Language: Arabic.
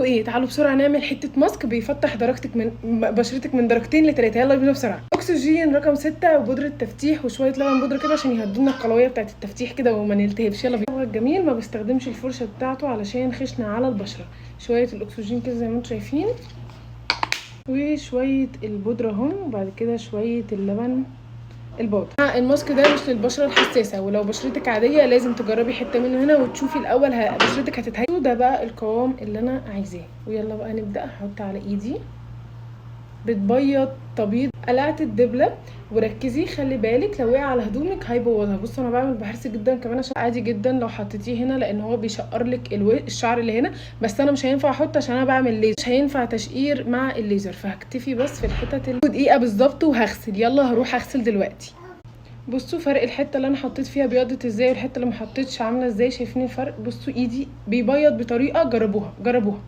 وايه، تعالوا بسرعه نعمل حته ماسك بيفتح درجتك من بشرتك من درجتين ل3. يلا بينا بسرعه. اكسجين رقم 6 وبودره تفتيح وشويه لبن بودره كده عشان يهدونا القلويه بتاعه التفتيح كده وما نلتهبش. يلا بينا. الجميل ما بستخدمش الفرشه بتاعته علشان خشنه على البشره. شويه الاكسجين كده زي ما انتم شايفين، وشويه البودره اهم، وبعد كده شويه اللبن البودر. الماسك ده مش للبشره الحساسه، ولو بشرتك عاديه لازم تجربي حته منه هنا وتشوفي الاول بشرتك هتتهيئ. ده بقى القوام اللي انا عايزاه. ويلا بقى نبدا. احط على ايدي بتبيض تبيض قلعه الدبله، وركزي خلي بالك لو وقع على هدومك هيبوظها. بصوا انا بعمل بحرص جدا كمان عشان عادي جدا لو حطيتيه هنا لان هو بيشقر لك الشعر اللي هنا، بس انا مش هينفع احط عشان انا بعمل ليزر، مش هينفع تشقير مع الليزر، فهكتفي بس في الحتت دقيقه بالظبط وهغسل. يلا هروح اغسل دلوقتي. بصوا فرق الحته اللي انا حطيت فيها بيضت ازاي والحته اللي ما حطيتش عامله ازاي. شايفين الفرق؟ بصوا ايدي بيبيض بطريقه، جربوها.